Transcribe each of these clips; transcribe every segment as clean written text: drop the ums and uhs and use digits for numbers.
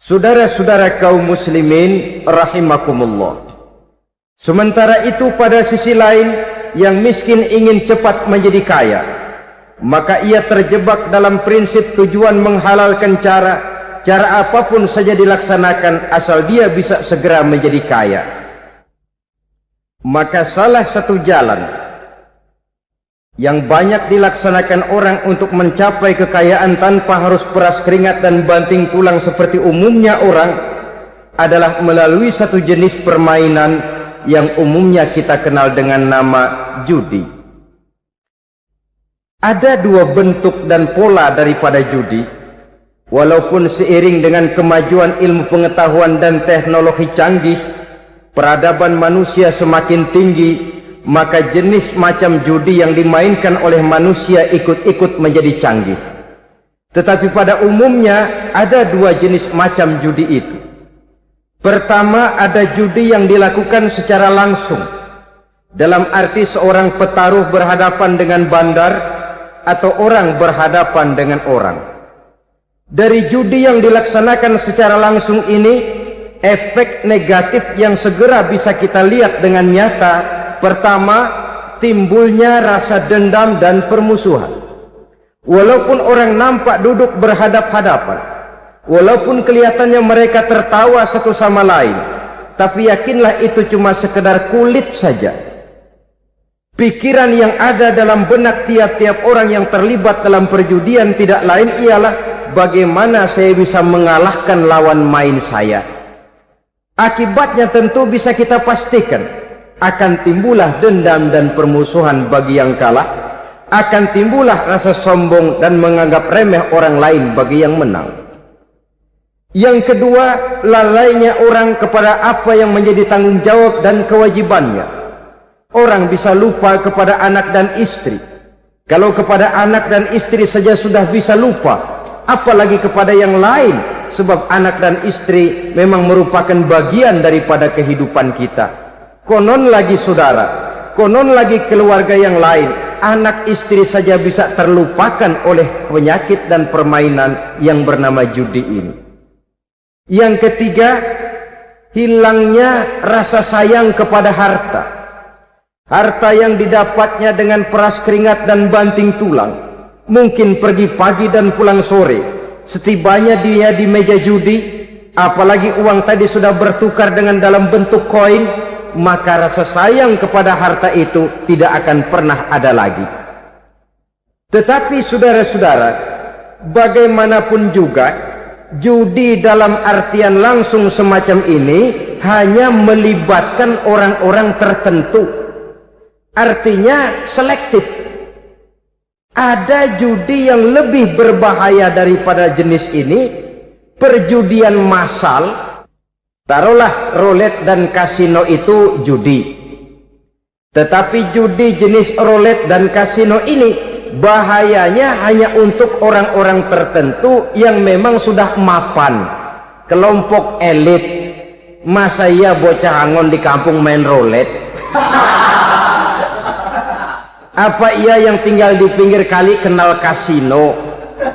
Saudara-saudara kaum muslimin rahimakumullah. Sementara itu pada sisi lain, yang miskin ingin cepat menjadi kaya, maka ia terjebak dalam prinsip tujuan menghalalkan cara apapun saja dilaksanakan asal dia bisa segera menjadi kaya. Maka salah satu jalan yang banyak dilaksanakan orang untuk mencapai kekayaan tanpa harus peras keringat dan banting tulang seperti umumnya orang adalah melalui satu jenis permainan yang umumnya kita kenal dengan nama judi. Ada dua bentuk dan pola daripada judi. Walaupun seiring dengan kemajuan ilmu pengetahuan dan teknologi canggih, peradaban manusia semakin tinggi, maka jenis macam judi yang dimainkan oleh manusia ikut-ikut menjadi canggih. Tetapi pada umumnya ada dua jenis macam judi itu. Pertama, ada judi yang dilakukan secara langsung, dalam arti seorang petaruh berhadapan dengan bandar atau orang berhadapan dengan orang. Dari judi yang dilaksanakan secara langsung ini, efek negatif yang segera bisa kita lihat dengan nyata. Pertama, timbulnya rasa dendam dan permusuhan. Walaupun orang nampak duduk berhadap-hadapan, walaupun kelihatannya mereka tertawa satu sama lain, tapi yakinlah itu cuma sekedar kulit saja. Pikiran yang ada dalam benak tiap-tiap orang yang terlibat dalam perjudian tidak lain ialah bagaimana saya bisa mengalahkan lawan main saya. Akibatnya tentu bisa kita pastikan, akan timbullah dendam dan permusuhan bagi yang kalah, akan timbullah rasa sombong dan menganggap remeh orang lain bagi yang menang. Yang kedua, lalainya orang kepada apa yang menjadi tanggung jawab dan kewajibannya. Orang bisa lupa kepada anak dan istri. Kalau kepada anak dan istri saja sudah bisa lupa, apalagi kepada yang lain, sebab anak dan istri memang merupakan bagian daripada kehidupan kita. Konon lagi saudara, konon lagi keluarga yang lain, anak istri saja bisa terlupakan oleh penyakit dan permainan yang bernama judi ini. Yang ketiga, hilangnya rasa sayang kepada harta. Harta yang didapatnya dengan peras keringat dan banting tulang. Mungkin pergi pagi dan pulang sore. Setibanya dia di meja judi, apalagi uang tadi sudah bertukar dengan dalam bentuk koin, maka rasa sayang kepada harta itu tidak akan pernah ada lagi. Tetapi saudara-saudara, bagaimanapun juga, judi dalam artian langsung semacam ini hanya melibatkan orang-orang tertentu. Artinya selektif. Ada judi yang lebih berbahaya daripada jenis ini, perjudian massal. Taruhlah roulette dan kasino itu judi. Tetapi judi jenis roulette dan kasino ini bahayanya hanya untuk orang-orang tertentu yang memang sudah mapan, kelompok elit. Masa iya bocah angon di kampung main roulette? Apa ia yang tinggal di pinggir kali kenal kasino?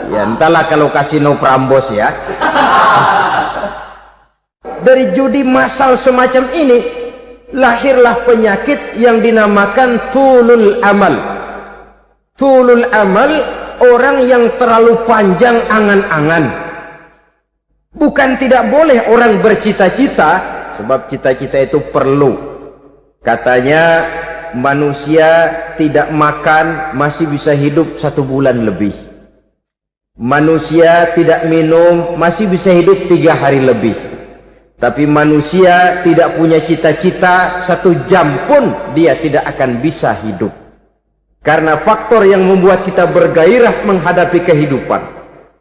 Ya entahlah kalau kasino Prambos ya. Dari judi massal semacam ini lahirlah penyakit yang dinamakan tulul amal. Tulul amal, orang yang terlalu panjang angan-angan. Bukan tidak boleh orang bercita-cita, sebab cita-cita itu perlu. Katanya manusia tidak makan masih bisa hidup 1 bulan lebih. Manusia tidak minum masih bisa hidup 3 hari lebih. Tapi manusia tidak punya cita-cita 1 jam pun dia tidak akan bisa hidup. Karena faktor yang membuat kita bergairah menghadapi kehidupan,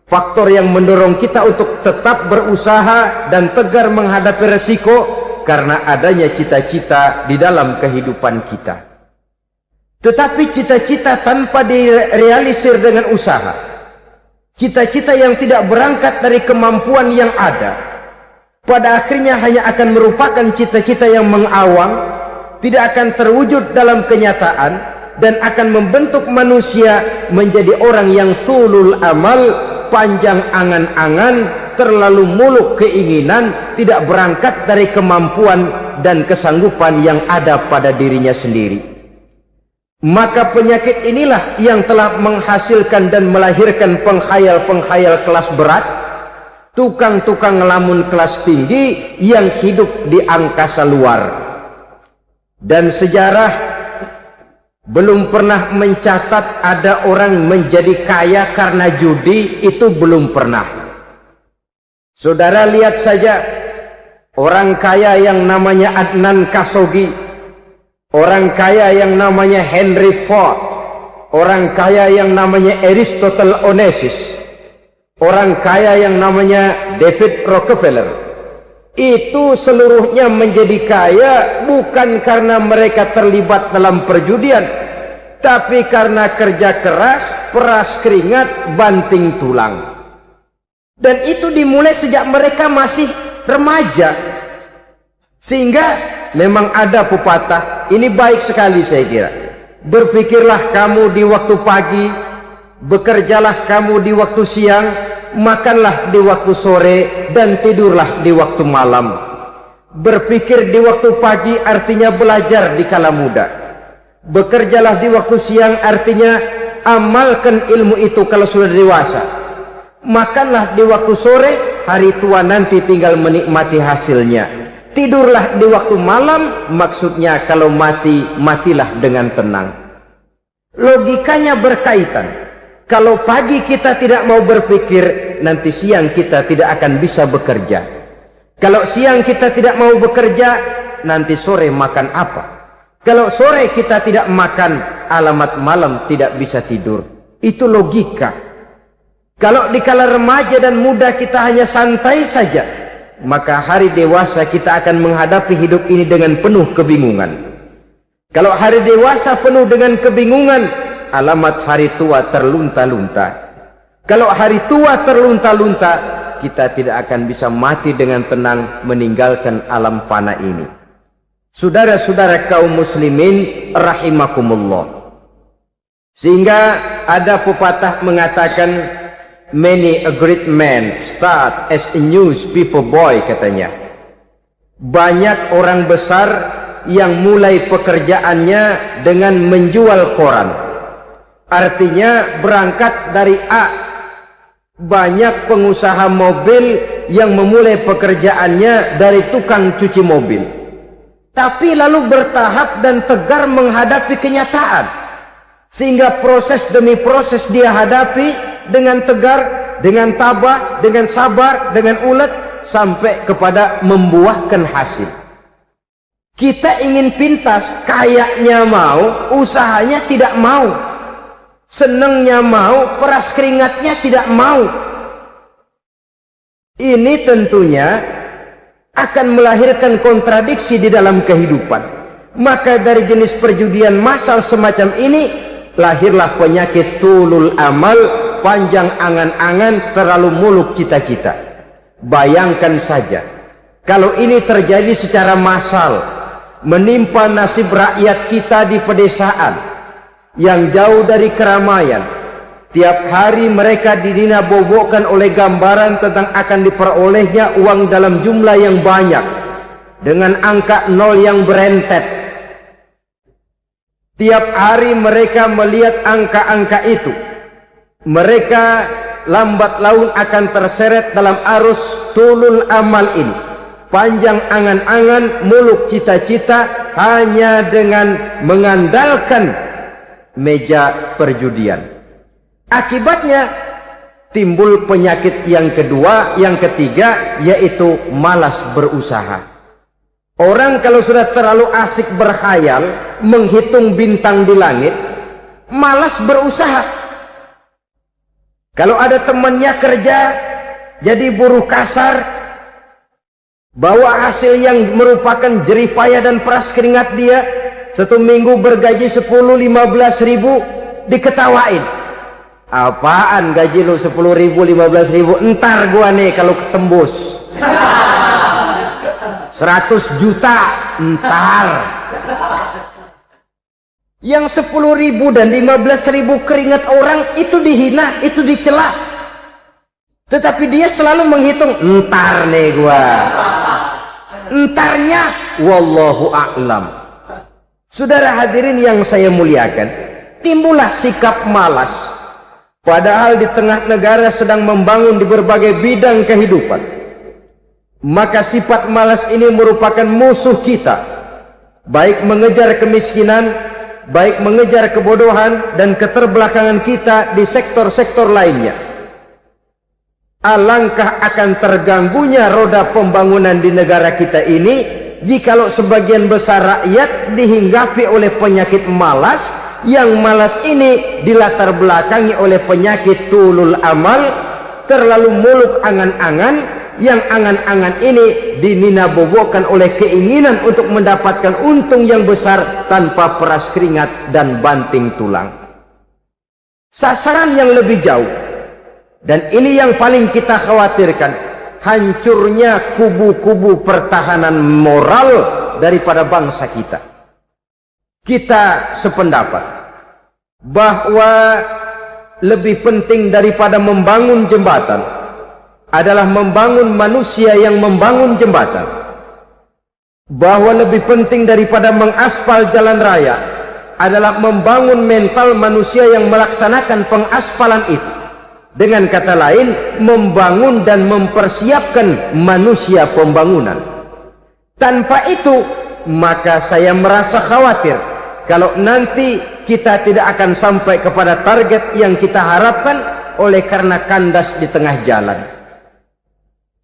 faktor yang mendorong kita untuk tetap berusaha dan tegar menghadapi resiko, karena adanya cita-cita di dalam kehidupan kita. Tetapi cita-cita tanpa direalisir dengan usaha, cita-cita yang tidak berangkat dari kemampuan yang ada, pada akhirnya hanya akan merupakan cita-cita yang mengawang, tidak akan terwujud dalam kenyataan, dan akan membentuk manusia menjadi orang yang tulul amal, panjang angan-angan, terlalu muluk keinginan, tidak berangkat dari kemampuan dan kesanggupan yang ada pada dirinya sendiri. Maka penyakit inilah yang telah menghasilkan dan melahirkan penghayal-penghayal kelas berat, tukang-tukang ngelamun kelas tinggi yang hidup di angkasa luar. Dan sejarah belum pernah mencatat ada orang menjadi kaya karena judi, itu belum pernah. Saudara lihat saja orang kaya yang namanya Adnan Khashoggi, orang kaya yang namanya Henry Ford, orang kaya yang namanya Aristotle Onassis, orang kaya yang namanya David Rockefeller. Itu seluruhnya menjadi kaya bukan karena mereka terlibat dalam perjudian, tapi karena kerja keras, peras keringat, banting tulang. Dan itu dimulai sejak mereka masih remaja. Sehingga memang ada pepatah, ini baik sekali saya kira. Berpikirlah kamu di waktu pagi, bekerjalah kamu di waktu siang, makanlah di waktu sore, dan tidurlah di waktu malam. Berpikir di waktu pagi artinya belajar di kala muda. Bekerjalah di waktu siang artinya amalkan ilmu itu kalau sudah dewasa. Makanlah di waktu sore, hari tua nanti tinggal menikmati hasilnya. Tidurlah di waktu malam, maksudnya kalau mati, matilah dengan tenang. Logikanya berkaitan. Kalau pagi kita tidak mau berpikir, nanti siang kita tidak akan bisa bekerja. Kalau siang kita tidak mau bekerja, nanti sore makan apa? Kalau sore kita tidak makan, alamat malam tidak bisa tidur. Itu logika. Kalau di kala remaja dan muda kita hanya santai saja, maka hari dewasa kita akan menghadapi hidup ini dengan penuh kebingungan. Kalau hari dewasa penuh dengan kebingungan, alamat hari tua terlunta-lunta. Kalau hari tua terlunta-lunta, kita tidak akan bisa mati dengan tenang meninggalkan alam fana ini. Saudara-saudara kaum muslimin rahimakumullah. Sehingga ada pepatah mengatakan, many a great man start as a newspaper boy, katanya. Banyak orang besar yang mulai pekerjaannya dengan menjual koran. Artinya berangkat dari A. Banyak pengusaha mobil yang memulai pekerjaannya dari tukang cuci mobil, tapi lalu bertahap dan tegar menghadapi kenyataan, sehingga proses demi proses dia hadapi dengan tegar, dengan tabah, dengan sabar, dengan ulet, sampai kepada membuahkan hasil. Kita ingin pintas, kayaknya mau, usahanya tidak mau. Senangnya mau, peras keringatnya tidak mau. Ini tentunya akan melahirkan kontradiksi di dalam kehidupan. Maka dari jenis perjudian massal semacam ini, lahirlah penyakit tulul amal, panjang angan-angan, terlalu muluk cita-cita. Bayangkan saja, kalau ini terjadi secara massal, menimpa nasib rakyat kita di pedesaan yang jauh dari keramaian. Tiap hari mereka didina-bobokkan oleh gambaran tentang akan diperolehnya uang dalam jumlah yang banyak, dengan angka nol yang berentet. Tiap hari mereka melihat angka-angka itu. Mereka lambat laun akan terseret dalam arus tulul amal ini. Panjang angan-angan, muluk cita-cita, hanya dengan mengandalkan meja perjudian. Akibatnya timbul penyakit yang kedua, yang ketiga, yaitu malas berusaha. Orang kalau sudah terlalu asik berkhayal, menghitung bintang di langit, malas berusaha. Kalau ada temannya kerja jadi buruh kasar, bawa hasil yang merupakan jerih payah dan peras keringat dia, satu minggu bergaji 10-15 ribu, diketawain. Apaan gaji lu 10 ribu, 15 ribu? Entar gua nih kalau ketembus 100 juta, entar. Yang 10 ribu dan 15 ribu keringat orang itu dihina, itu dicela. Tetapi dia selalu menghitung, entar nih gua, entarnya wallahu a'lam. Saudara hadirin yang saya muliakan, timbullah sikap malas, padahal di tengah negara sedang membangun di berbagai bidang kehidupan. Maka sifat malas ini merupakan musuh kita, baik mengejar kemiskinan, baik mengejar kebodohan dan keterbelakangan kita di sektor-sektor lainnya. Alangkah akan terganggunya roda pembangunan di negara kita ini jikalau sebagian besar rakyat dihinggapi oleh penyakit malas, yang malas ini dilatar belakangi oleh penyakit tulul amal, terlalu muluk angan-angan, yang angan-angan ini dininabobokan oleh keinginan untuk mendapatkan untung yang besar tanpa peras keringat dan banting tulang. Sasaran yang lebih jauh, dan ini yang paling kita khawatirkan, hancurnya kubu-kubu pertahanan moral daripada bangsa kita. Kita sependapat bahwa lebih penting daripada membangun jembatan adalah membangun manusia yang membangun jembatan. Bahwa lebih penting daripada mengaspal jalan raya adalah membangun mental manusia yang melaksanakan pengaspalan itu. Dengan kata lain, membangun dan mempersiapkan manusia pembangunan. Tanpa itu, maka saya merasa khawatir kalau nanti kita tidak akan sampai kepada target yang kita harapkan oleh karena kandas di tengah jalan.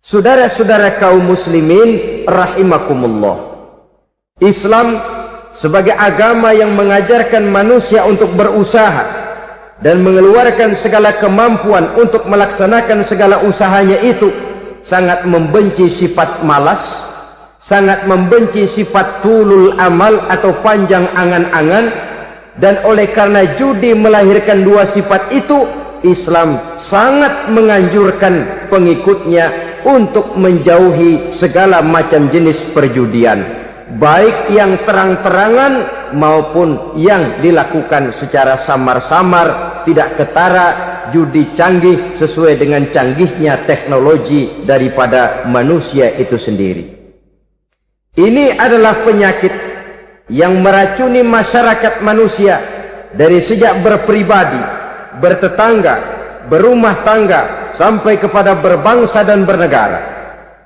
Saudara-saudara kaum muslimin rahimakumullah, Islam sebagai agama yang mengajarkan manusia untuk berusaha dan mengeluarkan segala kemampuan untuk melaksanakan segala usahanya itu, sangat membenci sifat malas, sangat membenci sifat tulul amal atau panjang angan-angan. Dan oleh karena judi melahirkan dua sifat itu, Islam sangat menganjurkan pengikutnya untuk menjauhi segala macam jenis perjudian, baik yang terang-terangan maupun yang dilakukan secara samar-samar, tidak ketara, judi canggih sesuai dengan canggihnya teknologi daripada manusia itu sendiri. Ini adalah penyakit yang meracuni masyarakat manusia dari sejak berpribadi, bertetangga, berumah tangga, sampai kepada berbangsa dan bernegara.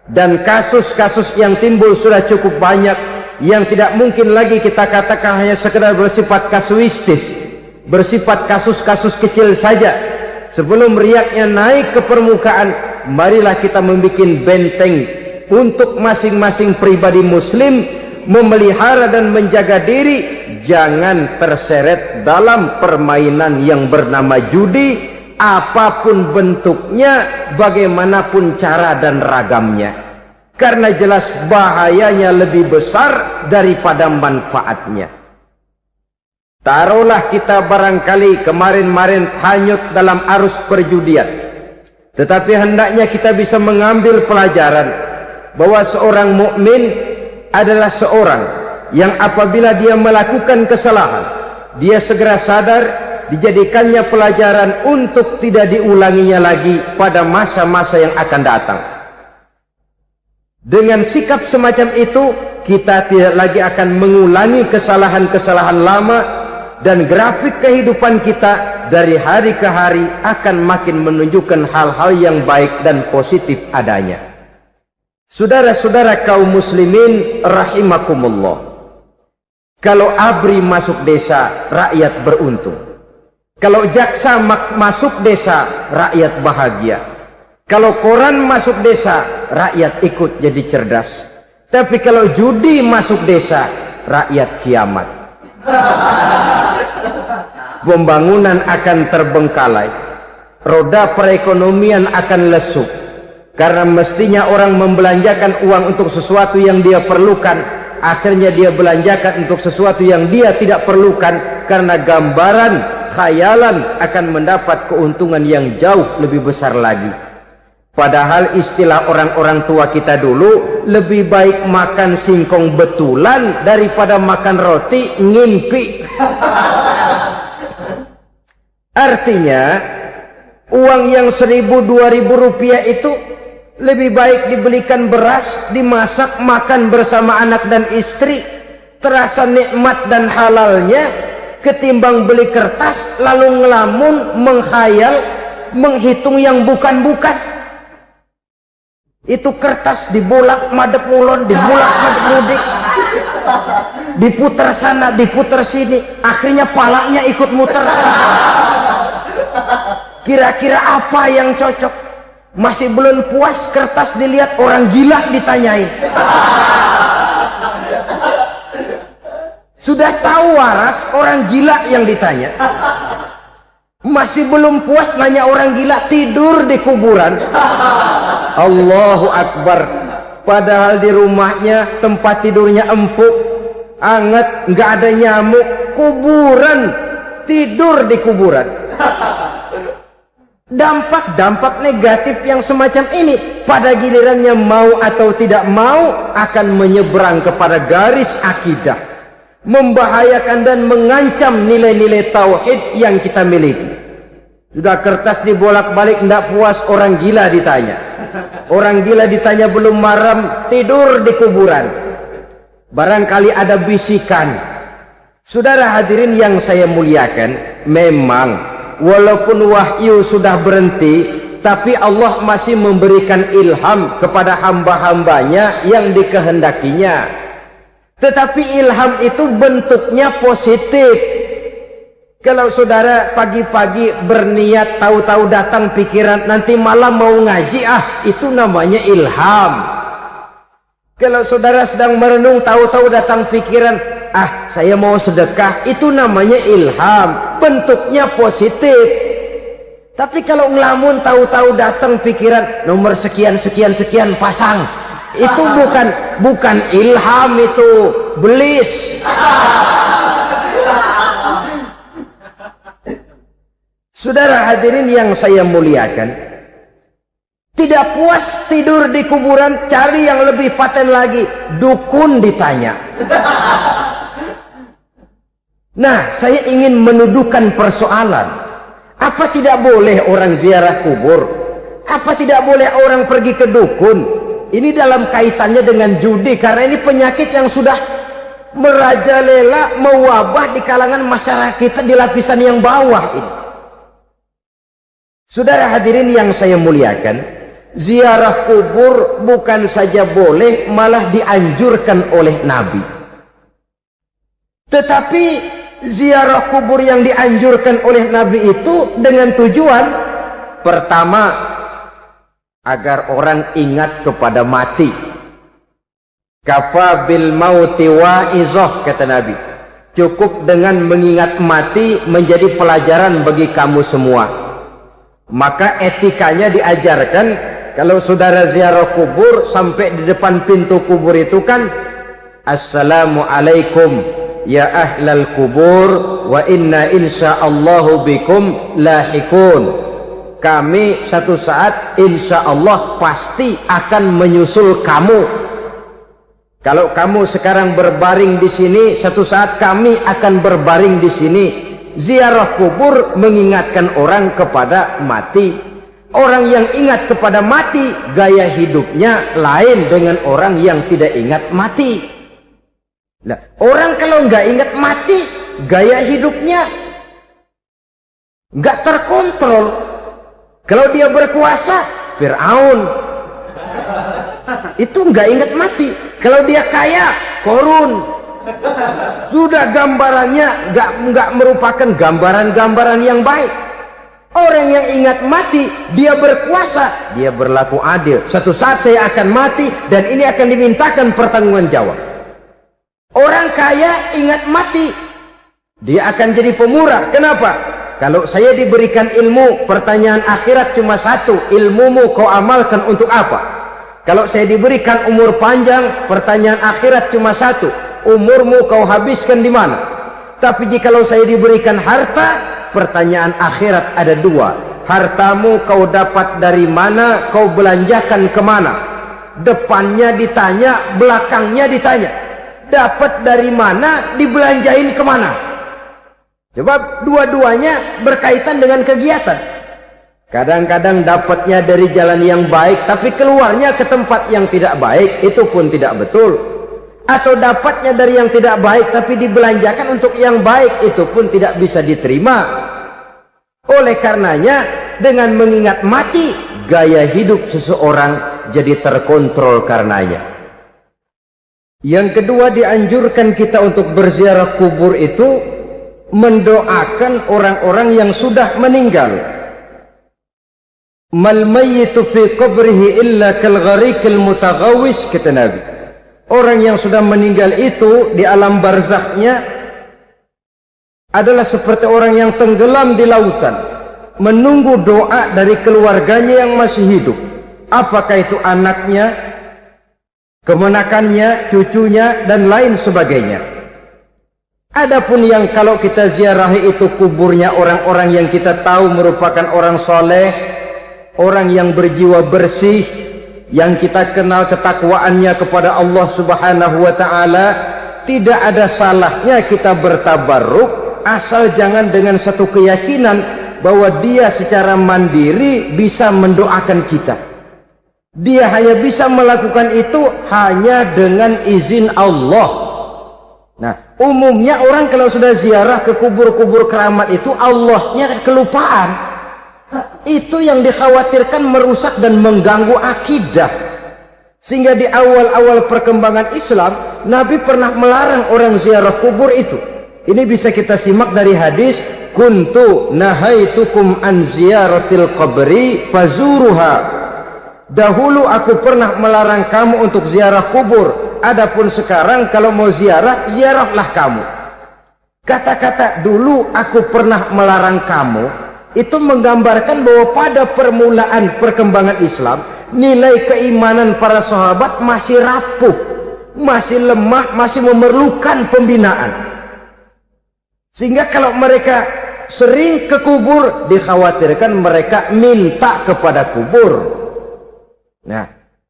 Dan kasus-kasus yang timbul sudah cukup banyak, yang tidak mungkin lagi kita katakan hanya sekedar bersifat kasuistis, bersifat kasus-kasus kecil saja. Sebelum riaknya naik ke permukaan, marilah kita membuat benteng untuk masing-masing pribadi muslim memelihara dan menjaga diri, jangan terseret dalam permainan yang bernama judi, apapun bentuknya, bagaimanapun cara dan ragamnya. Karena jelas bahayanya lebih besar daripada manfaatnya. Taruhlah kita barangkali kemarin-marin hanyut dalam arus perjudian, tetapi hendaknya kita bisa mengambil pelajaran bahwa seorang mukmin adalah seorang yang apabila dia melakukan kesalahan, dia segera sadar, dijadikannya pelajaran untuk tidak diulanginya lagi pada masa-masa yang akan datang. Dengan sikap semacam itu, kita tidak lagi akan mengulangi kesalahan-kesalahan lama, dan grafik kehidupan kita dari hari ke hari akan makin menunjukkan hal-hal yang baik dan positif adanya. Saudara-saudara kaum muslimin rahimakumullah, kalau ABRI masuk desa, rakyat beruntung. Kalau jaksa masuk desa, rakyat bahagia. Kalau koran masuk desa, rakyat ikut jadi cerdas. Tapi kalau judi masuk desa, rakyat kiamat. Pembangunan akan terbengkalai, roda perekonomian akan lesu. Karena mestinya orang membelanjakan uang untuk sesuatu yang dia perlukan, akhirnya dia belanjakan untuk sesuatu yang dia tidak perlukan, karena gambaran, khayalan akan mendapat keuntungan yang jauh lebih besar lagi. Padahal istilah orang-orang tua kita dulu, lebih baik makan singkong betulan daripada makan roti ngimpi. Artinya Uang yang 1.000-2.000 rupiah itu lebih baik dibelikan beras, dimasak, makan bersama anak dan istri, terasa nikmat dan halalnya, ketimbang beli kertas lalu ngelamun, menghayal, menghitung yang bukan-bukan. Itu kertas dibolak madep mulon, dibolak madep mudik, diputar sana, diputar sini, akhirnya palanya ikut muter. Kira-kira apa yang cocok? Masih belum puas, kertas dilihat, orang gila ditanyain. Sudah tahu waras, orang gila yang ditanya. Masih belum puas, nanya orang gila, tidur di kuburan. Allahu Akbar. Padahal di rumahnya tempat tidurnya empuk, anget, nggak ada nyamuk. Kuburan, tidur di kuburan. Dampak-dampak negatif yang semacam ini pada gilirannya mau atau tidak mau akan menyeberang kepada garis akidah, membahayakan dan mengancam nilai-nilai tauhid yang kita miliki. Sudah kertas dibolak-balik, tidak puas, orang gila ditanya. Orang gila ditanya belum maram, tidur di kuburan. Barangkali ada bisikan. Saudara hadirin yang saya muliakan, memang walaupun wahyu sudah berhenti, tapi Allah masih memberikan ilham kepada hamba-hambanya yang dikehendakinya. Tetapi ilham itu bentuknya positif. Kalau saudara pagi-pagi berniat, tahu-tahu datang pikiran nanti malam mau ngaji, itu namanya ilham. Kalau saudara sedang merenung, tahu-tahu datang pikiran, saya mau sedekah, itu namanya ilham, bentuknya positif. Tapi kalau ngelamun, tahu-tahu datang pikiran nomor sekian sekian sekian pasang, itu bukan ilham, itu belis. Saudara hadirin yang saya muliakan, tidak puas tidur di kuburan, cari yang lebih paten lagi, dukun ditanya. Nah, saya ingin menuduhkan persoalan. Apa tidak boleh orang ziarah kubur? Apa tidak boleh orang pergi ke dukun? Ini dalam kaitannya dengan judi, karena ini penyakit yang sudah merajalela, mewabah di kalangan masyarakat kita di lapisan yang bawah ini. Saudara hadirin yang saya muliakan, ziarah kubur bukan saja boleh, malah dianjurkan oleh Nabi. Tetapi ziarah kubur yang dianjurkan oleh Nabi itu dengan tujuan pertama, agar orang ingat kepada mati. Kafa bil mauti wa'izah, kata Nabi. Cukup dengan mengingat mati menjadi pelajaran bagi kamu semua. Maka etikanya diajarkan, kalau saudara ziarah kubur, sampai di depan pintu kubur itu kan, Assalamualaikum ya ahlal kubur wa inna insyaallahu bikum lahikun. Kami satu saat insya Allah pasti akan menyusul kamu. Kalau kamu sekarang berbaring di sini, satu saat kami akan berbaring di sini. Ziarah kubur mengingatkan orang kepada mati. Orang yang ingat kepada mati, gaya hidupnya lain dengan orang yang tidak ingat mati. Nah, orang kalau nggak ingat mati, gaya hidupnya nggak terkontrol. Kalau dia berkuasa, Fir'aun, itu nggak ingat mati. Kalau dia kaya, Korun. Sudah gambarannya nggak merupakan gambaran-gambaran yang baik. Orang yang ingat mati, dia berkuasa, dia berlaku adil. Satu saat saya akan mati dan ini akan dimintakan pertanggungan jawab. Orang kaya ingat mati, dia akan jadi pemurah. Kenapa? Kalau saya diberikan ilmu, pertanyaan akhirat cuma satu, ilmumu kau amalkan untuk apa? Kalau saya diberikan umur panjang, pertanyaan akhirat cuma satu, umurmu kau habiskan di mana? Tapi jikalau saya diberikan harta, pertanyaan akhirat ada dua, hartamu kau dapat dari mana, kau belanjakan kemana? Depannya ditanya, belakangnya ditanya, dapat dari mana, dibelanjain kemana? Coba dua-duanya berkaitan dengan kegiatan. Kadang-kadang dapatnya dari jalan yang baik, tapi keluarnya ke tempat yang tidak baik, itu pun tidak betul. Atau dapatnya dari yang tidak baik, tapi dibelanjakan untuk yang baik, itu pun tidak bisa diterima. Oleh karenanya, dengan mengingat mati, gaya hidup seseorang jadi terkontrol karenanya. Yang kedua, dianjurkan kita untuk berziarah kubur itu mendoakan orang-orang yang sudah meninggal. Mal mayyitu fi qabrihi illa kal gharikil mutaghawis, kata Nabi. Orang yang sudah meninggal itu di alam barzakhnya adalah seperti orang yang tenggelam di lautan, menunggu doa dari keluarganya yang masih hidup. Apakah itu anaknya, kemenakannya, cucunya, dan lain sebagainya. Adapun yang kalau kita ziarahi itu kuburnya orang-orang yang kita tahu merupakan orang soleh, orang yang berjiwa bersih, yang kita kenal ketakwaannya kepada Allah Subhanahu wa ta'ala, tidak ada salahnya kita bertabarruk, asal jangan dengan satu keyakinan bahwa dia secara mandiri bisa mendoakan kita. Dia hanya bisa melakukan itu hanya dengan izin Allah. Nah, umumnya orang kalau sudah ziarah ke kubur-kubur keramat itu Allahnya kelupaan. Itu yang dikhawatirkan merusak dan mengganggu akidah. Sehingga di awal-awal perkembangan Islam, Nabi pernah melarang orang ziarah kubur itu. Ini bisa kita simak dari hadis, kuntu nahaitukum an ziyaratil qabri fazuruha. Dahulu aku pernah melarang kamu untuk ziarah kubur, adapun sekarang kalau mau ziarah, ziarahlah kamu. Kata-kata dulu aku pernah melarang kamu itu menggambarkan bahwa pada permulaan perkembangan Islam, nilai keimanan para sahabat masih rapuh, masih lemah, masih memerlukan pembinaan. Sehingga kalau mereka sering ke kubur, dikhawatirkan mereka minta kepada kubur. Nah,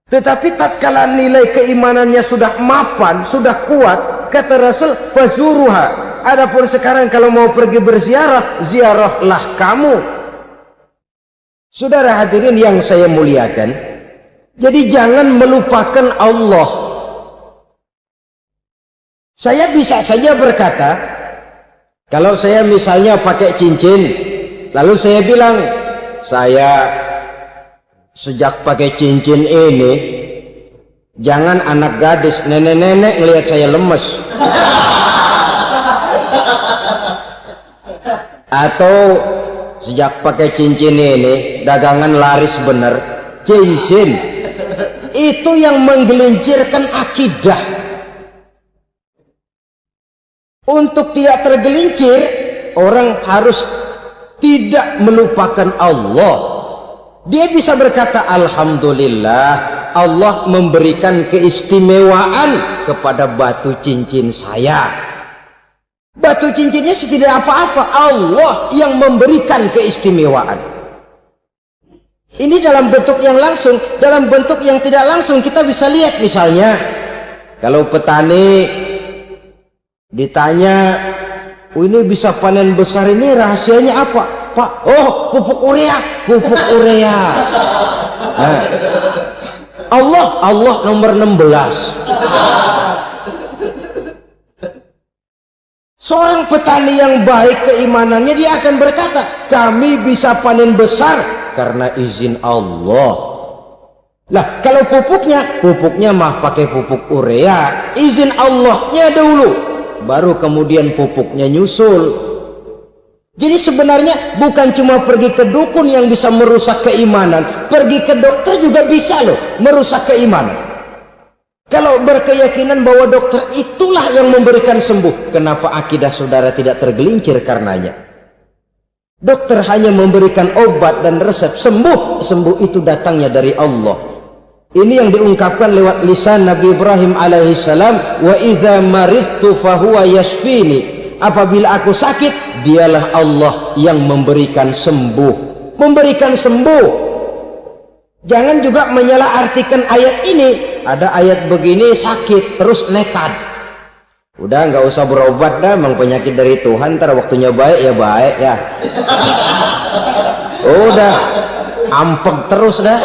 tetapi tatkala nilai keimanannya sudah mapan, sudah kuat, kata Rasul, fazuruha. Adapun sekarang kalau mau pergi berziarah, ziarahlah kamu. Saudara hadirin yang saya muliakan, jadi jangan melupakan Allah. Saya bisa saja berkata, kalau saya misalnya pakai cincin, lalu saya bilang, saya sejak pakai cincin ini, jangan anak gadis, nenek-nenek ngelihat saya lemes. Atau sejak pakai cincin ini, dagangan laris bener. Cincin itu yang menggelincirkan akidah. Untuk tidak tergelincir, orang harus tidak melupakan Allah. Dia bisa berkata, alhamdulillah, Allah memberikan keistimewaan kepada batu cincin saya. Batu cincinnya tidak apa-apa, Allah yang memberikan keistimewaan. Ini dalam bentuk yang langsung. Dalam bentuk yang tidak langsung kita bisa lihat, misalnya kalau petani ditanya, oh ini bisa panen besar ini rahasianya apa Pak? Oh, pupuk urea. Pupuk urea. Nah, Allah nomor 16. Seorang petani yang baik keimanannya, dia akan berkata, kami bisa panen besar karena izin Allah. Lah, kalau pupuknya mah pakai pupuk urea, izin Allahnya dulu, baru kemudian pupuknya nyusul. Jadi sebenarnya bukan cuma pergi ke dukun yang bisa merusak keimanan, pergi ke dokter juga bisa loh merusak keimanan. Kalau berkeyakinan bahwa dokter itulah yang memberikan sembuh, kenapa akidah saudara tidak tergelincir karenanya? Dokter hanya memberikan obat dan resep, sembuh itu datangnya dari Allah. Ini yang diungkapkan lewat lisan Nabi Ibrahim alaihissalam, wa idza maridtu fahuwa yashfini. Apabila aku sakit, dialah Allah yang memberikan sembuh. Memberikan sembuh. Jangan juga menyalahartikan ayat ini. Ada ayat begini sakit terus nekat. Udah nggak usah berobat dah, memang penyakit dari Tuhan, ntar waktunya baik ya baik ya. Udah ampeg terus dah.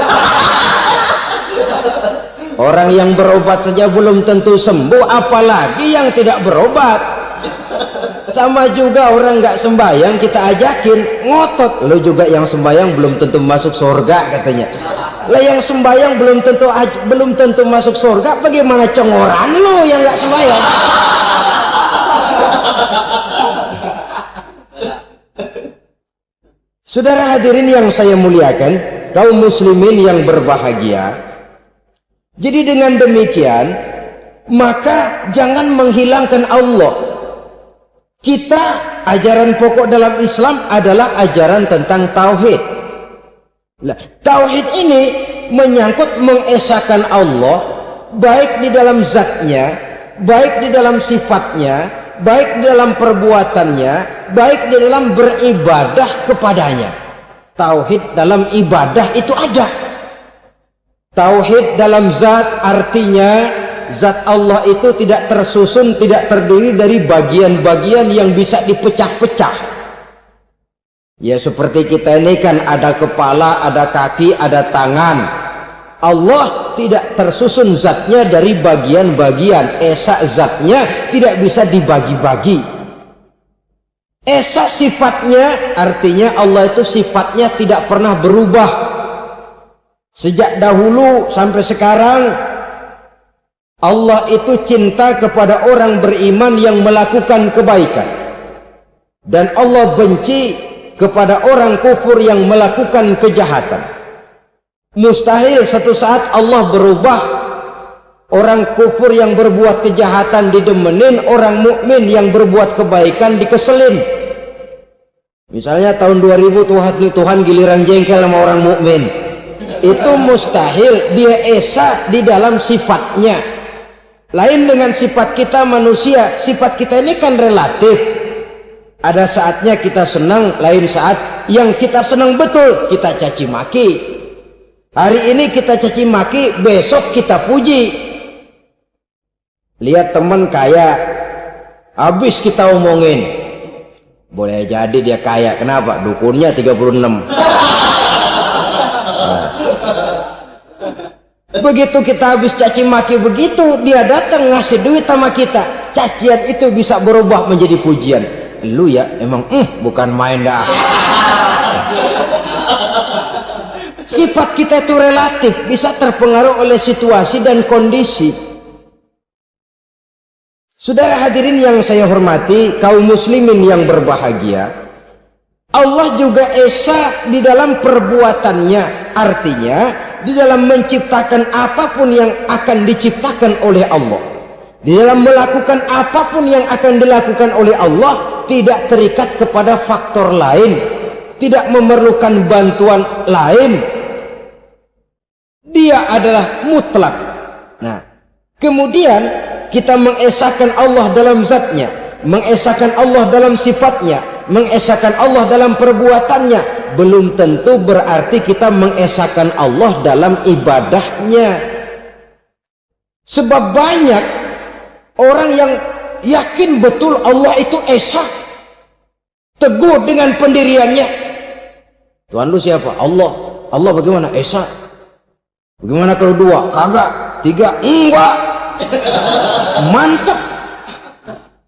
Orang yang berobat saja belum tentu sembuh, apalagi yang tidak berobat. Sama juga orang nggak sembahyang kita ajakin ngotot, lo juga yang sembahyang belum tentu masuk surga katanya. Lah yang sembahyang belum tentu masuk surga, bagaimana cengoran lo yang nggak sembahyang? Saudara hadirin yang saya muliakan, kaum muslimin yang berbahagia. Jadi dengan demikian, maka jangan menghilangkan Allah. Kita, ajaran pokok dalam Islam adalah ajaran tentang tauhid. Nah, tauhid ini menyangkut mengesahkan Allah, baik di dalam zatnya, baik di dalam sifatnya, baik di dalam perbuatannya, baik di dalam beribadah kepadanya. Tauhid dalam ibadah itu ada. Tauhid dalam zat artinya zat Allah itu tidak tersusun, tidak terdiri dari bagian-bagian yang bisa dipecah-pecah. Ya seperti kita ini kan ada kepala, ada kaki, ada tangan. Allah tidak tersusun zatnya dari bagian-bagian. Esa zatnya tidak bisa dibagi-bagi. Esa sifatnya artinya Allah itu sifatnya tidak pernah berubah. Sejak dahulu sampai sekarang Allah itu cinta kepada orang beriman yang melakukan kebaikan, dan Allah benci kepada orang kufur yang melakukan kejahatan. Mustahil satu saat Allah berubah. Orang kufur yang berbuat kejahatan didemenin, orang mukmin yang berbuat kebaikan dikeselin. Misalnya tahun 2000 Tuhan giliran jengkel sama orang mukmin. Itu mustahil. Dia esa di dalam sifatnya. Lain dengan sifat kita manusia. Sifat kita ini kan relatif. Ada saatnya kita senang, lain saat yang kita senang betul kita caci maki. Hari ini kita caci maki, besok kita puji. Lihat teman kaya, habis kita omongin, boleh jadi dia kaya. Kenapa? Dukunnya 36. Begitu kita habis caci maki begitu, dia datang ngasih duit sama kita. Cacian itu bisa berubah menjadi pujian. Lu ya emang bukan main dah. Sifat kita itu relatif, bisa terpengaruh oleh situasi dan kondisi. Saudara hadirin yang saya hormati, kaum muslimin yang berbahagia, Allah juga esa di dalam perbuatannya. Artinya di dalam menciptakan apapun yang akan diciptakan oleh Allah, di dalam melakukan apapun yang akan dilakukan oleh Allah, tidak terikat kepada faktor lain, tidak memerlukan bantuan lain. Dia adalah mutlak. Nah, kemudian kita mengesahkan Allah dalam zatnya, mengesahkan Allah dalam sifatnya, mengesahkan Allah dalam perbuatannya. Belum tentu berarti kita mengesahkan Allah dalam ibadahnya. Sebab banyak orang yang yakin betul Allah itu esa, teguh dengan pendiriannya. Tuhan lu siapa? Allah. Allah bagaimana? Esa. Bagaimana kalau dua? Kagak. Tiga? Enggak. Mantap.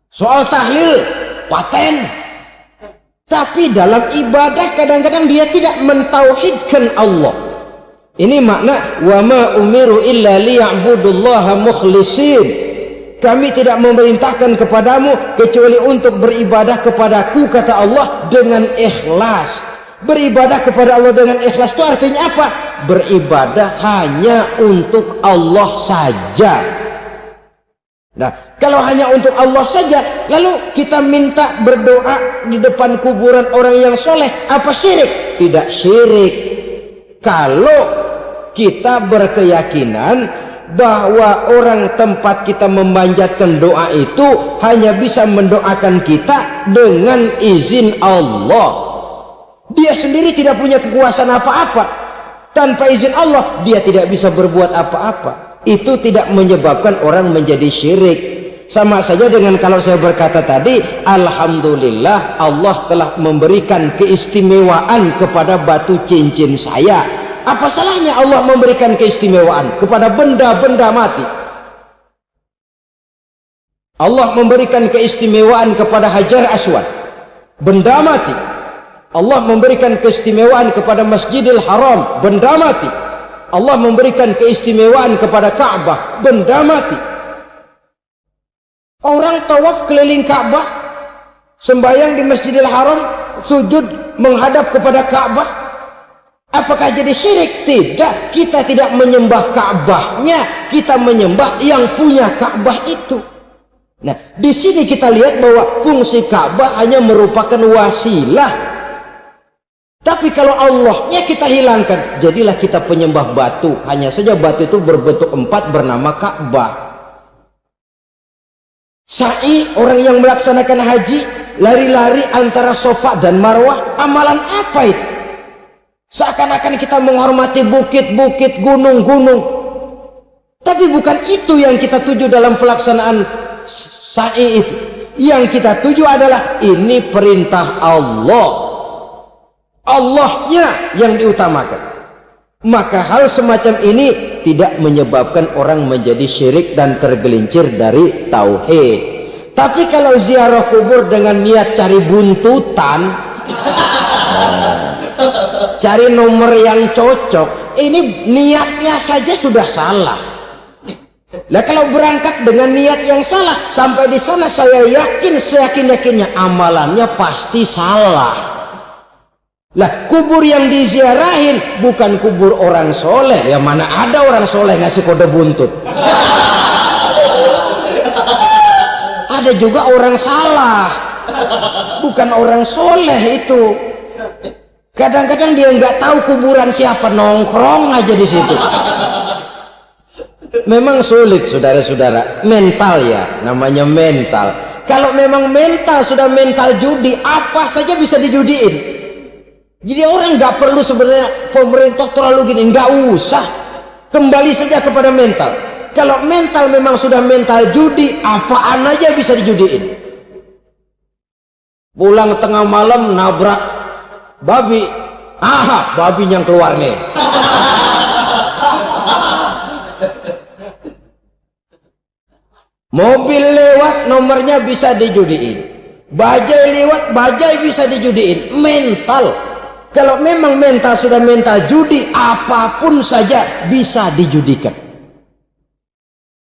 Soal tahlil paten. Tapi dalam ibadah kadang-kadang dia tidak mentauhidkan Allah. Ini makna wa ma umiru illa liya'budullaha mukhlisin. Kami tidak memerintahkan kepadamu kecuali untuk beribadah kepadaku, kata Allah, dengan ikhlas. Beribadah kepada Allah dengan ikhlas itu artinya apa? Beribadah hanya untuk Allah saja. Nah, kalau hanya untuk Allah saja, lalu kita minta berdoa di depan kuburan orang yang soleh, apa syirik? Tidak syirik. Kalau kita berkeyakinan bahwa orang tempat kita memanjatkan doa itu hanya bisa mendoakan kita dengan izin Allah. Dia sendiri tidak punya kekuasaan apa-apa. Tanpa izin Allah, dia tidak bisa berbuat apa-apa. Itu tidak menyebabkan orang menjadi syirik. Sama saja dengan kalau saya berkata tadi, alhamdulillah Allah telah memberikan keistimewaan kepada batu cincin saya. Apa salahnya Allah memberikan keistimewaan kepada benda-benda mati? Allah memberikan keistimewaan kepada Hajar Aswad, benda mati. Allah memberikan keistimewaan kepada Masjidil Haram, benda mati. Allah memberikan keistimewaan kepada Ka'bah, benda mati. Orang tawaf keliling Ka'bah, sembahyang di Masjidil Haram, sujud menghadap kepada Ka'bah. Apakah jadi syirik? Tidak. Kita tidak menyembah Ka'bahnya, kita menyembah yang punya Ka'bah itu. Nah, di sini kita lihat bahwa fungsi Ka'bah hanya merupakan wasilah. Tapi kalau Allahnya kita hilangkan, jadilah kita penyembah batu. Hanya saja batu itu berbentuk 4 bernama Ka'bah. Sa'i, orang yang melaksanakan haji, lari-lari antara Safa dan Marwah, amalan apa itu? Seakan-akan kita menghormati bukit-bukit, gunung-gunung. Tapi bukan itu yang kita tuju dalam pelaksanaan sa'i itu. Yang kita tuju adalah ini perintah Allah. Allahnya yang diutamakan. Maka hal semacam ini tidak menyebabkan orang menjadi syirik dan tergelincir dari tauhid. Tapi kalau ziarah kubur dengan niat cari buntutan, cari nomor yang cocok, ini niatnya saja sudah salah. Nah, kalau berangkat dengan niat yang salah, sampai di sana saya yakin, seyakin-yakinnya amalannya pasti salah. Lah, kubur yang diziarahin bukan kubur orang soleh. Ya mana ada orang soleh ngasih kode buntut. Ada juga orang salah, bukan orang soleh itu. Kadang-kadang dia nggak tahu kuburan siapa, nongkrong aja di situ. Memang sulit, saudara-saudara. Mental ya, namanya mental. Kalau memang mental sudah mental judi, apa saja bisa dijudiin. Jadi orang nggak perlu sebenarnya pemerintah terlalu gini, nggak usah. Kembali saja kepada mental. Kalau mental memang sudah mental judi, apaan aja bisa dijudiin. Pulang tengah malam nabrak babi, babi yang keluar nih. Mobil lewat, nomornya bisa dijudiin. Bajai lewat, bajai bisa dijudiin. Mental. Kalau memang mental sudah mental judi, apapun saja bisa dijudikan.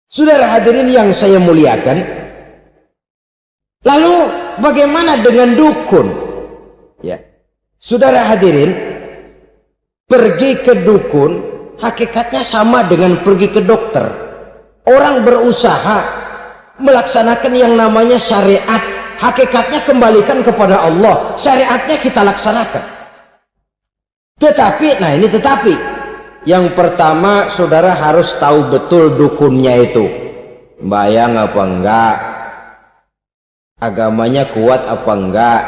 Saudara hadirin yang saya muliakan, lalu bagaimana dengan dukun? Ya, saudara hadirin, pergi ke dukun hakikatnya sama dengan pergi ke dokter. Orang berusaha melaksanakan yang namanya syariat, hakikatnya kembalikan kepada Allah. Syariatnya kita laksanakan. Tetapi, nah ini tetapi, yang pertama saudara harus tahu betul dukunnya itu bayang apa enggak, agamanya kuat apa enggak.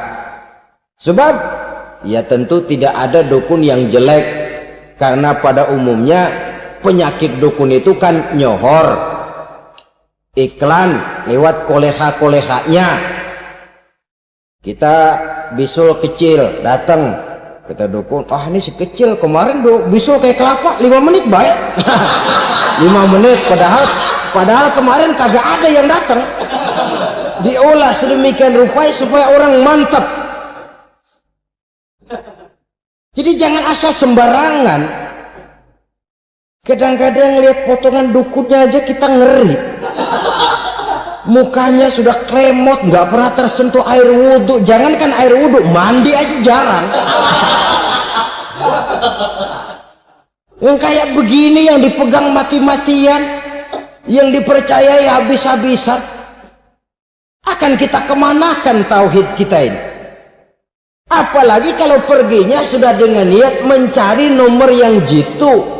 Sebab ya tentu tidak ada dukun yang jelek, karena pada umumnya penyakit dukun itu kan nyohor, iklan lewat koleha-kolehanya. Kita bisul kecil datang, kata dukun, ini si kecil kemarin bisul kayak kelapa 5 menit baik. 5 menit, padahal kemarin kagak ada yang datang. Diolah sedemikian rupa supaya orang mantap. Jadi jangan asal sembarangan. Kadang-kadang lihat potongan dukunnya aja kita ngeri. Mukanya sudah kremot, nggak pernah tersentuh air wudhu. Jangankan air wudhu, mandi aja jarang. Yang kayak begini yang dipegang mati-matian, yang dipercayai habis-habisan, akan kita kemanakan tauhid kita ini? Apalagi kalau perginya sudah dengan niat mencari nomor yang jitu.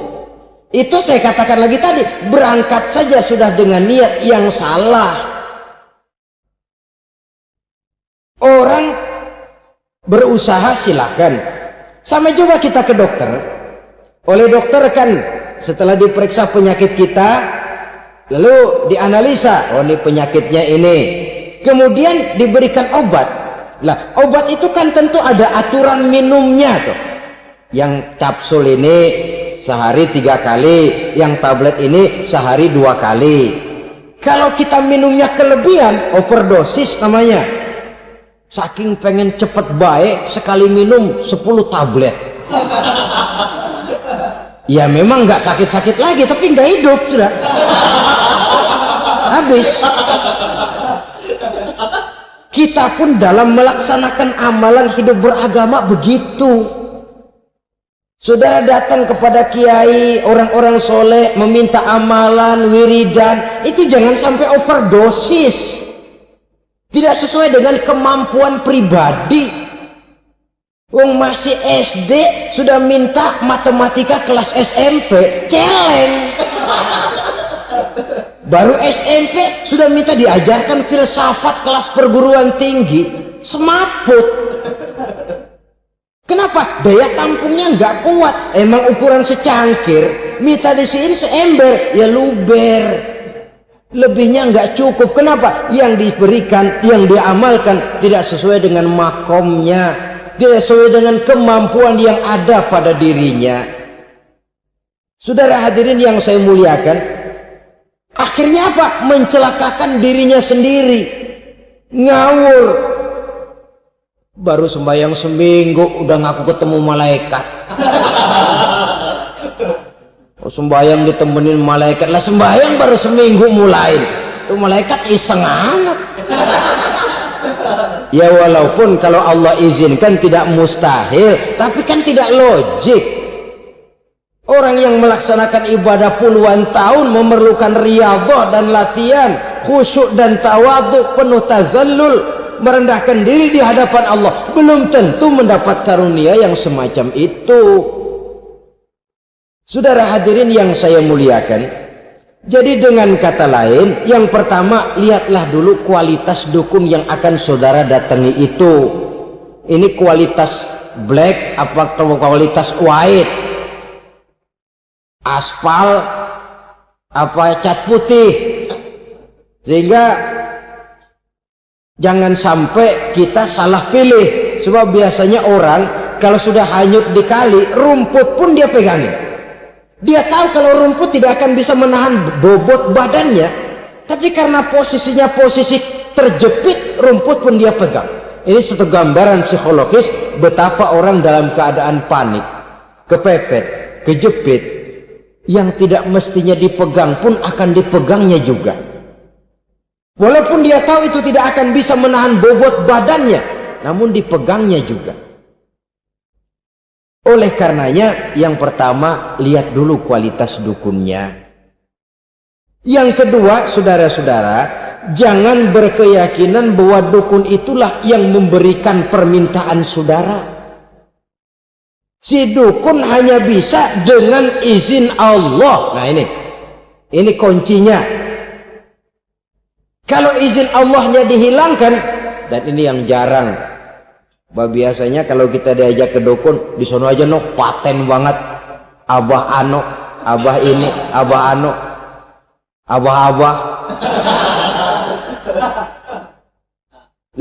Itu saya katakan lagi tadi, berangkat saja sudah dengan niat yang salah. Orang berusaha silahkan. Sama juga kita ke dokter. Oleh dokter kan setelah diperiksa penyakit kita, lalu dianalisa, oh ini penyakitnya ini, kemudian diberikan obat. Lah obat itu kan tentu ada aturan minumnya tuh. Yang kapsul ini sehari 3 kali, yang tablet ini sehari 2 kali. Kalau kita minumnya kelebihan, overdosis namanya. Saking pengen cepet baik, sekali minum 10 tablet. Ya memang nggak sakit-sakit lagi, tapi nggak hidup sudah. Habis. Kita pun dalam melaksanakan amalan hidup beragama begitu. Saudara datang kepada kiai, orang-orang soleh, meminta amalan, wiridan, itu jangan sampai overdosis. Tidak sesuai dengan kemampuan pribadi. Wong masih SD sudah minta matematika kelas SMP, celeng. Baru SMP sudah minta diajarkan filsafat kelas perguruan tinggi, semaput. Kenapa? Daya tampungnya nggak kuat. Emang ukuran secangkir, minta di sini seember, ya luber. Lebihnya nggak cukup. Kenapa? Yang diberikan, yang diamalkan tidak sesuai dengan makomnya, tidak sesuai dengan kemampuan yang ada pada dirinya. Saudara hadirin yang saya muliakan, akhirnya apa? Mencelakakan dirinya sendiri, ngawur. Baru sembahyang seminggu udah ngaku ketemu malaikat. Oh, sembahyang ditemenin malaikat lah, sembahyang baru seminggu mulai tuh malaikat iseng amat. Ya walaupun kalau Allah izinkan tidak mustahil, tapi kan tidak logik. Orang yang melaksanakan ibadah puluhan tahun memerlukan riyadhah dan latihan, khusyuk dan tawadhu, penuh tazallul, merendahkan diri di hadapan Allah, belum tentu mendapat karunia yang semacam itu. Saudara hadirin yang saya muliakan, jadi dengan kata lain, yang pertama, lihatlah dulu kualitas dukun yang akan saudara datangi itu. Ini kualitas black apa kualitas white, aspal apa cat putih, sehingga jangan sampai kita salah pilih. Sebab biasanya orang kalau sudah hanyut di kali, rumput pun dia pegangin. Dia tahu kalau rumput tidak akan bisa menahan bobot badannya, tapi karena posisinya posisi terjepit, rumput pun dia pegang. Ini satu gambaran psikologis betapa orang dalam keadaan panik, kepepet, kejepit, yang tidak mestinya dipegang pun akan dipegangnya juga. Walaupun dia tahu itu tidak akan bisa menahan bobot badannya, namun dipegangnya juga. Oleh karenanya, yang pertama, lihat dulu kualitas dukunnya. Yang kedua, saudara-saudara, jangan berkeyakinan bahwa dukun itulah yang memberikan permintaan saudara. Si dukun hanya bisa dengan izin Allah. Nah ini kuncinya. Kalau izin Allahnya dihilangkan, dan ini yang jarang. Biasanya kalau kita diajak ke dukun, di sono aja no paten banget, abah ano, abah ini, abah ano, abah.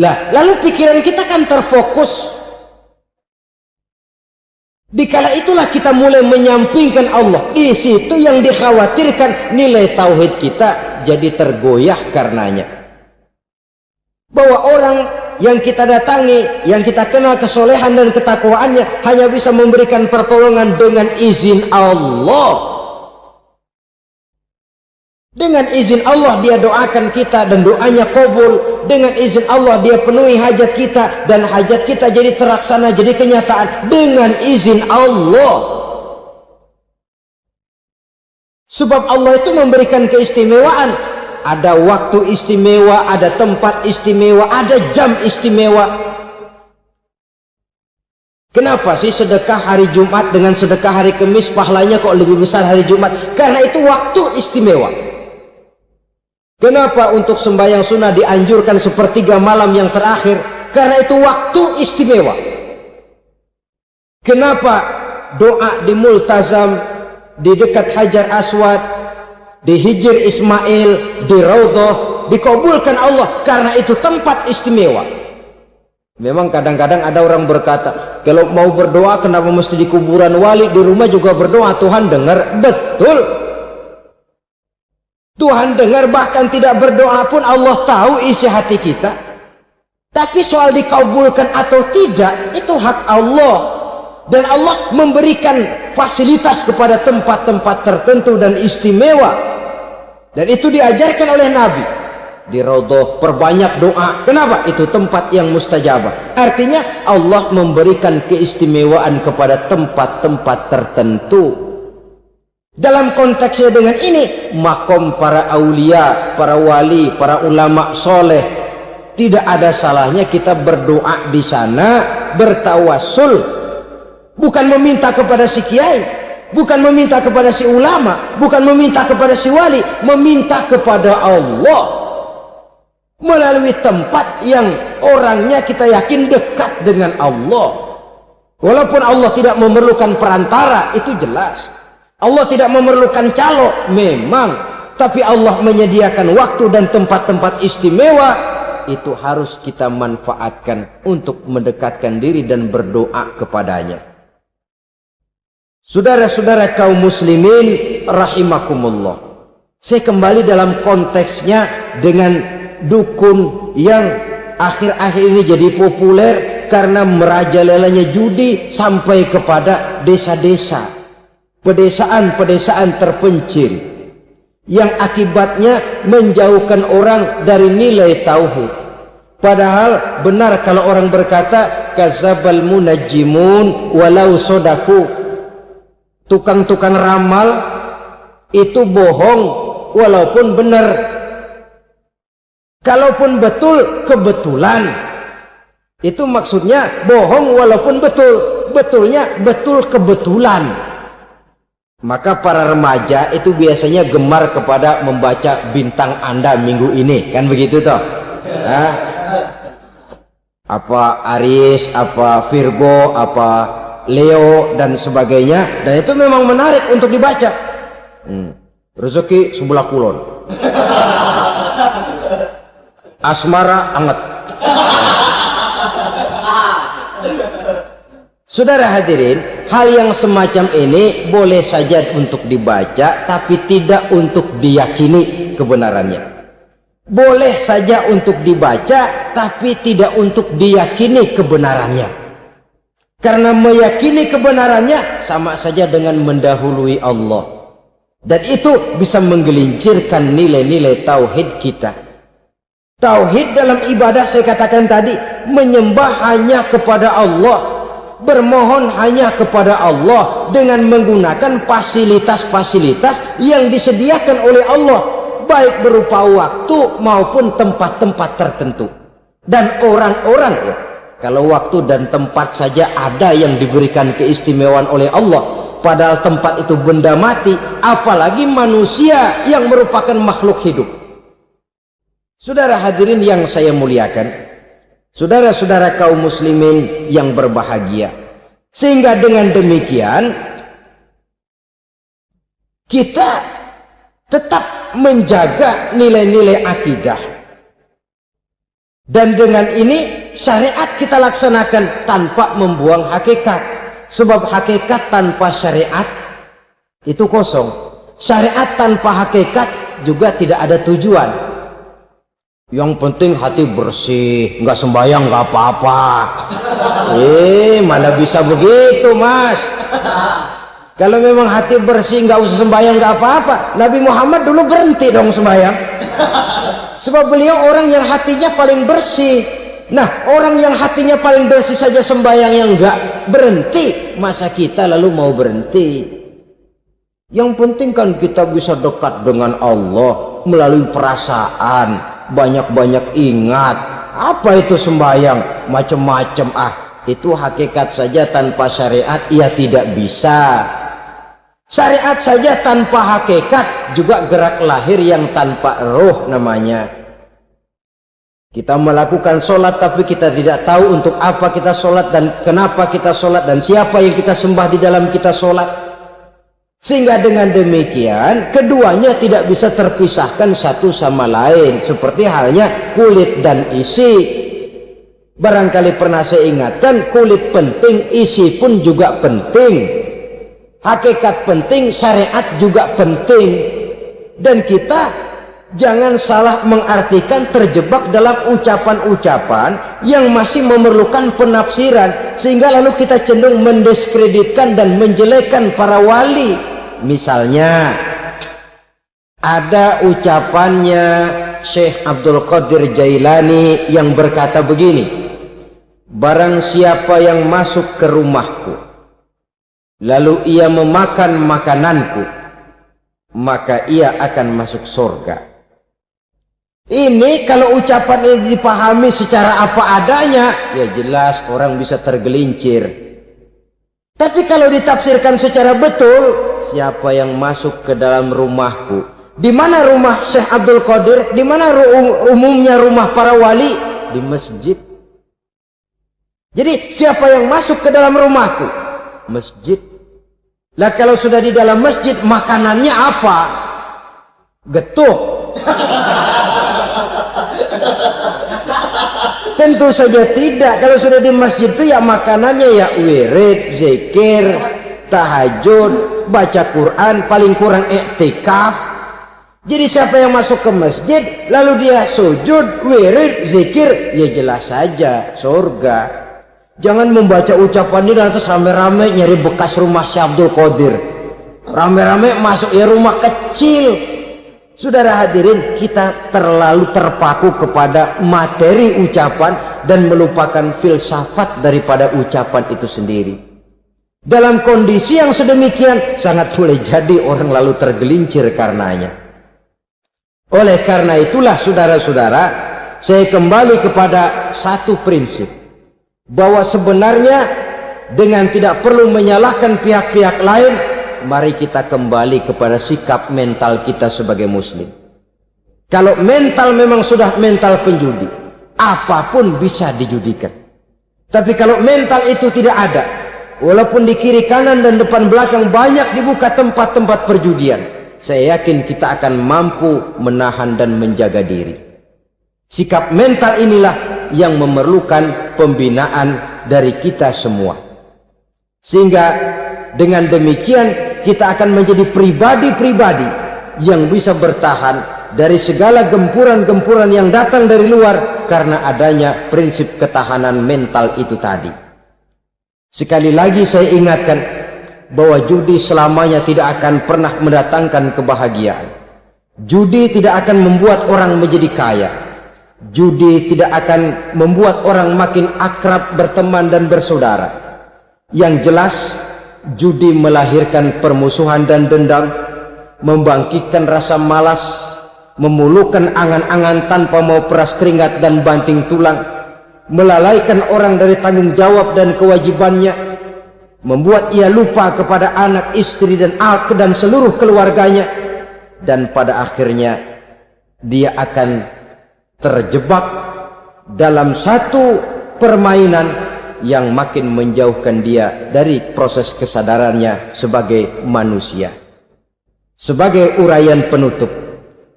Lah, lalu pikiran kita kan terfokus. Dikala itulah kita mulai menyampingkan Allah. Di situ yang dikhawatirkan nilai tauhid kita jadi tergoyah karenanya. Bahwa orang yang kita datangi, yang kita kenal kesolehan dan ketakwaannya, hanya bisa memberikan pertolongan dengan izin Allah. Dengan izin Allah dia doakan kita dan doanya kabul. Dengan izin Allah dia penuhi hajat kita dan hajat kita jadi terlaksana, jadi kenyataan dengan izin Allah. Sebab Allah itu memberikan keistimewaan. Ada waktu istimewa, ada tempat istimewa, ada jam istimewa. Kenapa sih sedekah hari Jumat dengan sedekah hari Kamis pahalanya kok lebih besar hari Jumat? Karena itu waktu istimewa. Kenapa untuk sembahyang sunnah dianjurkan sepertiga malam yang terakhir? Karena itu waktu istimewa. Kenapa doa di multazam, di dekat Hajar Aswad, di Hijr Ismail, di Raudhah, dikabulkan Allah karena itu tempat istimewa. Memang kadang-kadang ada orang berkata, kalau mau berdoa kenapa mesti di kuburan wali, di rumah juga berdoa, Tuhan dengar. Betul, Tuhan dengar, bahkan tidak berdoa pun Allah tahu isi hati kita. Tapi soal dikabulkan atau tidak, itu hak Allah. Dan Allah memberikan fasilitas kepada tempat-tempat tertentu dan istimewa. Dan itu diajarkan oleh Nabi. Di Raudhah perbanyak doa. Kenapa? Itu tempat yang mustajabah. Artinya Allah memberikan keistimewaan kepada tempat-tempat tertentu. Dalam konteksnya dengan ini, makom para aulia, para wali, para ulama soleh, tidak ada salahnya kita berdoa di sana, bertawassul, bukan meminta kepada si kiai, bukan meminta kepada si ulama, bukan meminta kepada si wali, meminta kepada Allah melalui tempat yang orangnya kita yakin dekat dengan Allah. Walaupun Allah tidak memerlukan perantara, itu jelas. Allah tidak memerlukan calo, memang. Tapi Allah menyediakan waktu dan tempat-tempat istimewa, itu harus kita manfaatkan untuk mendekatkan diri dan berdoa kepadanya. Saudara-saudara kaum muslimin rahimakumullah, saya kembali dalam konteksnya dengan dukun yang akhir-akhir ini jadi populer karena merajalelanya judi sampai kepada desa-desa, pedesaan-pedesaan terpencil, yang akibatnya menjauhkan orang dari nilai tauhid. Padahal benar kalau orang berkata kazabal munajjimun walau sodaku, tukang-tukang ramal itu bohong walaupun benar. Kalaupun betul, kebetulan. Itu maksudnya bohong walaupun betul, betulnya betul kebetulan. Maka para remaja itu biasanya gemar kepada membaca bintang Anda minggu ini, kan begitu toh? Nah, apa Aries, apa Virgo, apa Leo dan sebagainya, dan itu memang menarik untuk dibaca. Rezeki sebelah kulon, asmara anget. Saudara hadirin, hal yang semacam ini boleh saja untuk dibaca, tapi tidak untuk diyakini kebenarannya. Boleh saja untuk dibaca, tapi tidak untuk diyakini kebenarannya. Karena meyakini kebenarannya sama saja dengan mendahului Allah. Dan itu bisa menggelincirkan nilai-nilai tauhid kita. Tauhid dalam ibadah, saya katakan tadi, menyembah hanya kepada Allah, bermohon hanya kepada Allah dengan menggunakan fasilitas-fasilitas yang disediakan oleh Allah, baik berupa waktu maupun tempat-tempat tertentu dan orang-orang. Ya, kalau waktu dan tempat saja ada yang diberikan keistimewaan oleh Allah, padahal tempat itu benda mati, apalagi manusia yang merupakan makhluk hidup. Saudara hadirin yang saya muliakan, saudara-saudara kaum muslimin yang berbahagia, sehingga dengan demikian kita tetap menjaga nilai-nilai akidah, dan dengan ini syariat kita laksanakan tanpa membuang hakikat. Sebab hakikat tanpa syariat itu kosong. Syariat tanpa hakikat juga tidak ada tujuan. Yang penting hati bersih, nggak sembahyang nggak apa-apa. Mana bisa begitu, Mas? Kalau memang hati bersih nggak usah sembahyang nggak apa-apa. Nabi Muhammad dulu berhenti dong sembahyang. Sebab beliau orang yang hatinya paling bersih. Nah, orang yang hatinya paling bersih saja sembahyang yang nggak berhenti, masa kita lalu mau berhenti? Yang penting kan kita bisa dekat dengan Allah melalui perasaan. Banyak-banyak ingat. Apa itu sembahyang? Macam-macam. Itu hakikat saja tanpa syariat, ya tidak bisa. Syariat saja tanpa hakikat juga gerak lahir yang tanpa roh namanya. Kita melakukan sholat tapi kita tidak tahu untuk apa kita sholat dan kenapa kita sholat dan siapa yang kita sembah di dalam kita sholat. Sehingga dengan demikian keduanya tidak bisa terpisahkan satu sama lain, seperti halnya kulit dan isi. Barangkali pernah saya ingatkan, kulit penting, isi pun juga penting. Hakikat penting, syariat juga penting. Dan kita jangan salah mengartikan, terjebak dalam ucapan-ucapan yang masih memerlukan penafsiran, sehingga lalu kita cenderung mendiskreditkan dan menjelekkan para wali. Misalnya ada ucapannya Syekh Abdul Qadir Jailani yang berkata begini, barang siapa yang masuk ke rumahku lalu ia memakan makananku, maka ia akan masuk surga. Ini kalau ucapan ini dipahami secara apa adanya, ya jelas orang bisa tergelincir. Tapi kalau ditafsirkan secara betul, siapa yang masuk ke dalam rumahku, di mana rumah Syekh Abdul Qadir, di mana umumnya rumah para wali? Di masjid. Jadi siapa yang masuk ke dalam rumahku? Masjid. Lah kalau sudah di dalam masjid, makanannya apa? Getuk. Tentu saja tidak. Kalau sudah di masjid itu ya makanannya ya wirid, zikir, tahajud, baca Quran, paling kurang iktikaf. Jadi siapa yang masuk ke masjid lalu dia sujud, wirid, zikir, ya jelas saja surga. Jangan membaca ucapan ini dan terus rame-rame nyari bekas rumah Syekh Abdul Qadir. Rame-rame masuk ya rumah kecil. Saudara hadirin, kita terlalu terpaku kepada materi ucapan dan melupakan filsafat daripada ucapan itu sendiri. Dalam kondisi yang sedemikian, sangat boleh jadi orang lalu tergelincir karenanya. Oleh karena itulah saudara-saudara, saya kembali kepada satu prinsip, bahwa sebenarnya dengan tidak perlu menyalahkan pihak-pihak lain, mari kita kembali kepada sikap mental kita sebagai muslim. Kalau mental memang sudah mental penjudi, apapun bisa dijudikan. Tapi kalau mental itu tidak ada, walaupun di kiri kanan dan depan belakang banyak dibuka tempat-tempat perjudian, saya yakin kita akan mampu menahan dan menjaga diri. Sikap mental inilah yang memerlukan pembinaan dari kita semua. Sehingga dengan demikian kita akan menjadi pribadi-pribadi yang bisa bertahan dari segala gempuran-gempuran yang datang dari luar karena adanya prinsip ketahanan mental itu tadi. Sekali lagi saya ingatkan bahwa judi selamanya tidak akan pernah mendatangkan kebahagiaan. Judi tidak akan membuat orang menjadi kaya. Judi tidak akan membuat orang makin akrab berteman dan bersaudara. Yang jelas, judi melahirkan permusuhan dan dendam, membangkitkan rasa malas, memulukan angan-angan tanpa mau peras keringat dan banting tulang, melalaikan orang dari tanggung jawab dan kewajibannya, membuat ia lupa kepada anak, istri dan seluruh keluarganya, dan pada akhirnya dia akan terjebak dalam satu permainan yang makin menjauhkan dia dari proses kesadarannya sebagai manusia. Sebagai uraian penutup,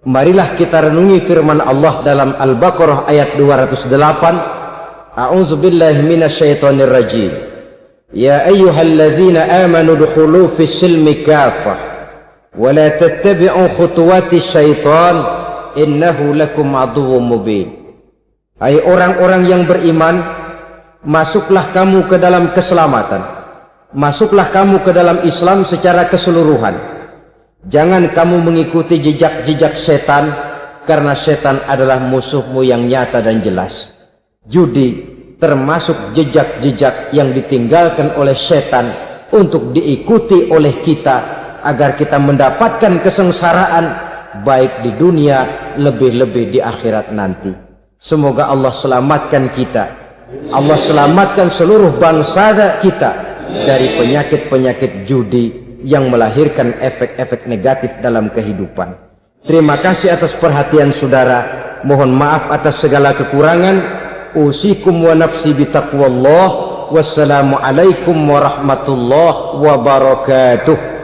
marilah kita renungi firman Allah dalam Al-Baqarah ayat 208. A'udzubillahi minasyaitonir rajim. Ya ayyuhalladzina amanu dukhulu fis silmi kafah wa la tattabi'u khutuwati syaitan innahu lakum aduwwum mubin. Hai orang-orang yang beriman, masuklah kamu ke dalam keselamatan, masuklah kamu ke dalam Islam secara keseluruhan. Jangan kamu mengikuti jejak-jejak setan, karena setan adalah musuhmu yang nyata dan jelas. Judi termasuk jejak-jejak yang ditinggalkan oleh setan untuk diikuti oleh kita agar kita mendapatkan kesengsaraan baik di dunia, lebih-lebih di akhirat nanti. Semoga Allah selamatkan kita, Allah selamatkan seluruh bangsa kita dari penyakit-penyakit judi yang melahirkan efek-efek negatif dalam kehidupan. Terima kasih atas perhatian saudara. Mohon maaf atas segala kekurangan. Usikum wa nafsi bitaqwallah. Wassalamualaikum warahmatullahi wabarakatuh.